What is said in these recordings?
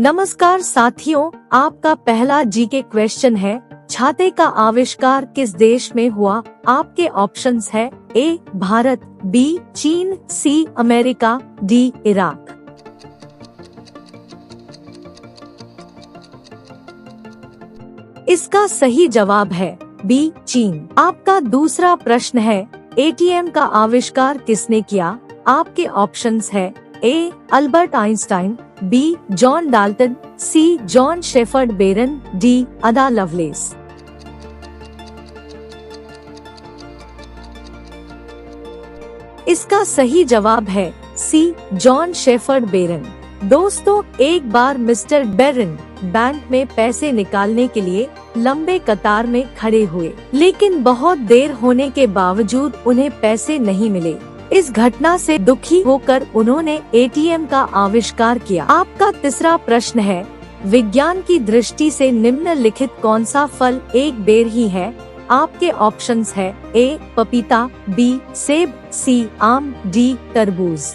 नमस्कार साथियों, आपका पहला जीके क्वेश्चन है, छाते का आविष्कार किस देश में हुआ? आपके ऑप्शंस है ए भारत, बी चीन, सी अमेरिका, डी इराक। इसका सही जवाब है बी चीन। आपका दूसरा प्रश्न है, एटीएम का आविष्कार किसने किया? आपके ऑप्शंस है A Albert Einstein, B John Dalton, C John Shepherd Barron, D Ada Lovelace. इसका सही जवाब है सी जॉन शेफर्ड बेरन। दोस्तों, एक बार मिस्टर बेरन बैंक में पैसे निकालने के लिए लंबे कतार में खड़े हुए, लेकिन बहुत देर होने के बावजूद उन्हें पैसे नहीं मिले। इस घटना से दुखी होकर उन्होंने एटीएम का आविष्कार किया। आपका तीसरा प्रश्न है, विज्ञान की दृष्टि से निम्नलिखित कौन सा फल एक बेर ही है? आपके ऑप्शंस है ए पपीता, बी सेब, सी आम, डी तरबूज।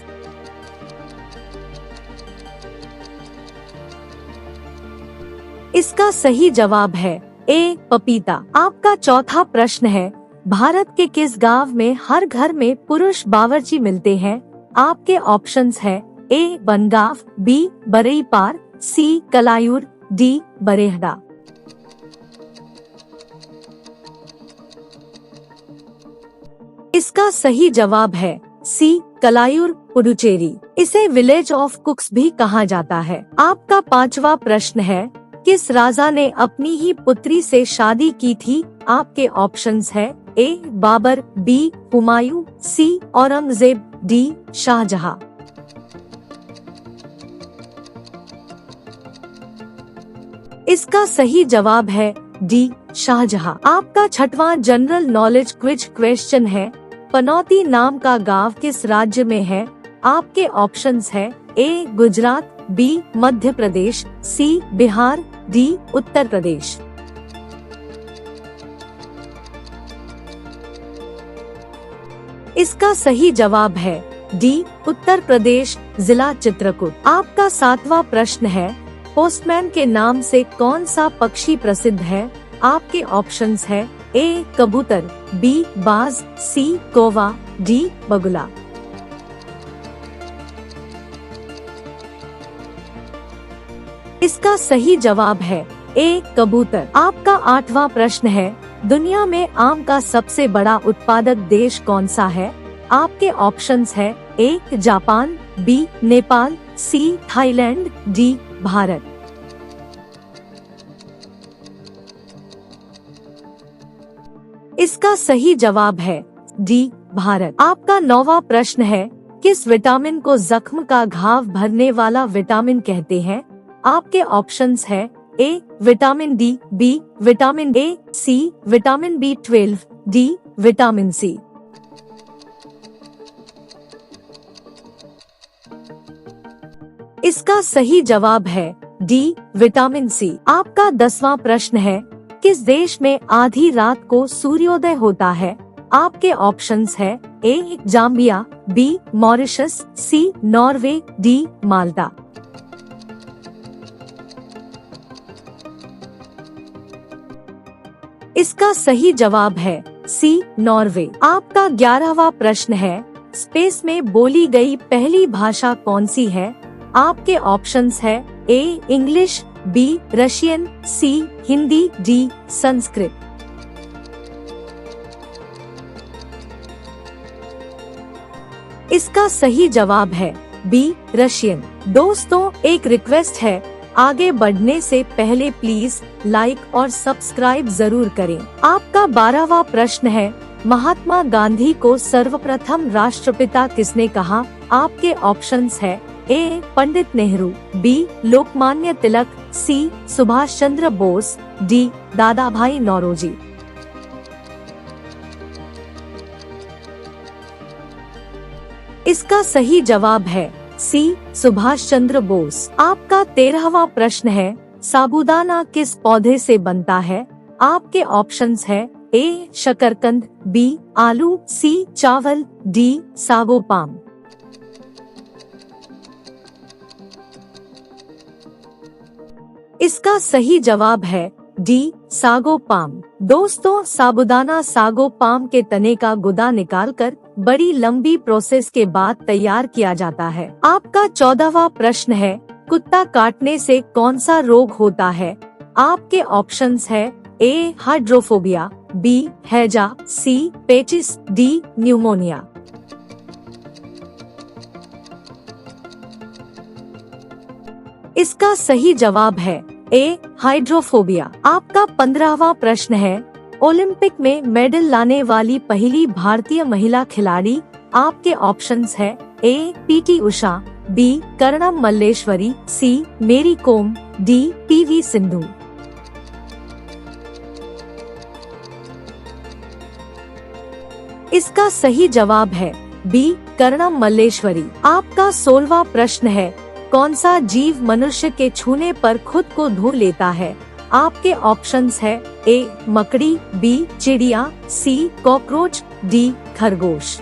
इसका सही जवाब है ए पपीता। आपका चौथा प्रश्न है, भारत के किस गांव में हर घर में पुरुष बावर्ची मिलते हैं? आपके ऑप्शंस है ए बनगांव, बी बरईपार, सी कलायूर, डी बरेहड़ा। इसका सही जवाब है सी कलायूर, पुडुचेरी। इसे विलेज ऑफ कुक्स भी कहा जाता है। आपका पांचवा प्रश्न है, किस राजा ने अपनी ही पुत्री से शादी की थी? आपके ऑप्शंस है ए बाबर, बी हुमायूं, सी औरंगजेब, डी शाहजहां। इसका सही जवाब है डी शाहजहां। आपका छठवां जनरल नॉलेज क्विज क्वेश्चन है, पनौती नाम का गांव किस राज्य में है? आपके ऑप्शंस है ए गुजरात, बी मध्य प्रदेश, सी बिहार, डी उत्तर प्रदेश। इसका सही जवाब है डी उत्तर प्रदेश, जिला चित्रकूट। आपका सातवां प्रश्न है, पोस्टमैन के नाम से कौन सा पक्षी प्रसिद्ध है? आपके ऑप्शंस है ए कबूतर, बी बाज, सी कौवा, डी बगुला। इसका सही जवाब है ए कबूतर। आपका आठवां प्रश्न है, दुनिया में आम का सबसे बड़ा उत्पादक देश कौन सा है? आपके ऑप्शंस है A Japan, B Nepal, C Thailand, D Bharat. इसका सही जवाब है डी भारत। आपका नौवां प्रश्न है, किस विटामिन को जख्म का घाव भरने वाला विटामिन कहते हैं? आपके ऑप्शंस है A vitamin D, B vitamin A, C vitamin B12, D vitamin C. इसका सही जवाब है डी विटामिन सी। आपका 10वां प्रश्न है, किस देश में आधी रात को सूर्योदय होता है? आपके ऑप्शंस है ए जाम्बिया, बी मॉरिशस, सी नॉर्वे, डी माल्टा। इसका सही जवाब है सी नॉर्वे। आपका 11वां प्रश्न है, स्पेस में बोली गई पहली भाषा कौन सी है? आपके ऑप्शंस है ए इंग्लिश, बी रशियन, सी हिंदी, डी संस्कृत। इसका सही जवाब है बी रशियन। दोस्तों, एक रिक्वेस्ट है, आगे बढ़ने से पहले प्लीज लाइक और सब्सक्राइब जरूर करें। आपका 12वां प्रश्न है, महात्मा गांधी को सर्वप्रथम राष्ट्रपिता किसने कहा? आपके ऑप्शंस है ए पंडित नेहरू, बी लोकमान्य तिलक, सी सुभाष चंद्र बोस, डी दादा भाई नौरोजी। इसका सही जवाब है सी सुभाष चंद्र बोस। आपका 13वां प्रश्न है, साबूदाना किस पौधे से बनता है? आपके ऑप्शंस है ए शकरकंद, बी आलू, सी चावल, डी सागो पाम। इसका सही जवाब है डी सागो पाम। दोस्तों, साबूदाना सागो पाम के तने का गुदा निकालकर बड़ी लंबी प्रोसेस के बाद तैयार किया जाता है। आपका 14वां प्रश्न है, कुत्ता काटने से कौन सा रोग होता है? आपके ऑप्शंस है ए हाइड्रोफोबिया, बी हैजा, सी पेचिस, डी न्यूमोनिया। इसका सही जवाब है ए हाइड्रोफोबिया। आपका 15वां प्रश्न है, ओलंपिक में मेडल लाने वाली पहली भारतीय महिला खिलाड़ी? आपके ऑप्शंस है ए पीटी उषा, बी कर्णम मल्लेश्वरी, सी मेरी कोम, डी पीवी सिंधु। इसका सही जवाब है बी कर्णम मल्लेश्वरी। आपका 16वां प्रश्न है, कौन सा जीव मनुष्य के छूने पर खुद को धो लेता है? आपके ऑप्शंस है ए मकड़ी, बी चिड़िया, सी कॉकरोच, डी खरगोश।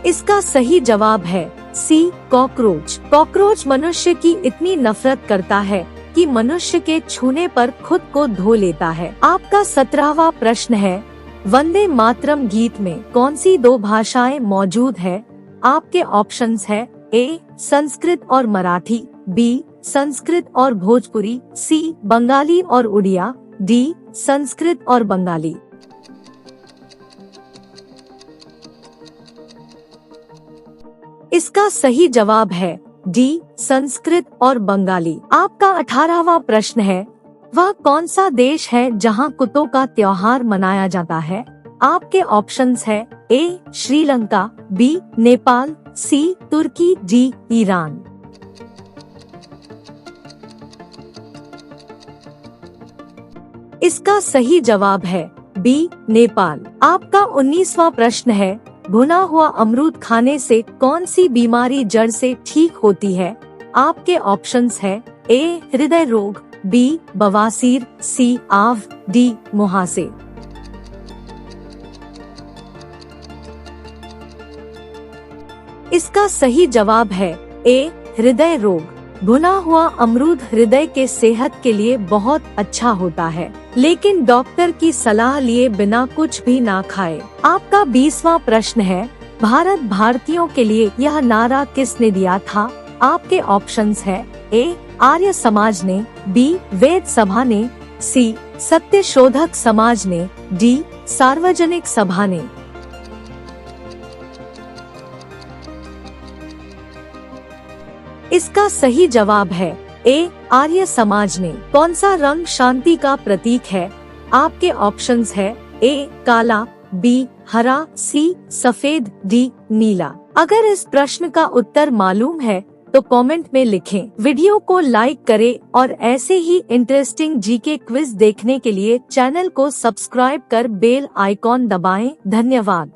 इसका सही जवाब है सी कॉकरोच। कॉकरोच मनुष्य की इतनी नफरत करता है कि मनुष्य के छूने पर खुद को धो लेता है। आपका 17वां प्रश्न है, वंदे मातरम गीत में कौन सी 2 भाषाएं मौजूद है? आपके ऑप्शंस है ए संस्कृत और मराठी, बी संस्कृत और भोजपुरी, सी बंगाली और उड़िया, डी संस्कृत और बंगाली। इसका सही जवाब है डी संस्कृत और बंगाली। आपका 18वां प्रश्न है, वह कौन सा देश है जहां कुत्तों का त्योहार मनाया जाता है? आपके ऑप्शंस है ए श्रीलंका, बी नेपाल, सी तुर्की, डी ईरान। इसका सही जवाब है बी नेपाल। आपका 19वां प्रश्न है, भुना हुआ अमरूद खाने से कौन सी बीमारी जड़ से ठीक होती है? आपके ऑप्शंस है ए हृदय रोग, बी बवासीर, सी आव, डी मुहासे। इसका सही जवाब है ए हृदय रोग। भुना हुआ अमरूद हृदय के सेहत के लिए बहुत अच्छा होता है, लेकिन डॉक्टर की सलाह लिए बिना कुछ भी ना खाए। आपका 20वां प्रश्न है, भारत भारतीयों के लिए यह नारा किसने दिया था? आपके ऑप्शंस है ए आर्य समाज ने, बी वेद सभा ने, सी सत्य शोधक समाज ने, डी सार्वजनिक सभा ने। इसका सही जवाब है ए आर्य समाज ने। कौन सा रंग शांति का प्रतीक है? आपके ऑप्शंस है ए काला, बी हरा, सी सफेद, डी नीला। अगर इस प्रश्न का उत्तर मालूम है तो कमेंट में लिखें। वीडियो को लाइक करें और ऐसे ही इंटरेस्टिंग जीके क्विज देखने के लिए चैनल को सब्सक्राइब कर बेल आइकॉन दबाएं। धन्यवाद।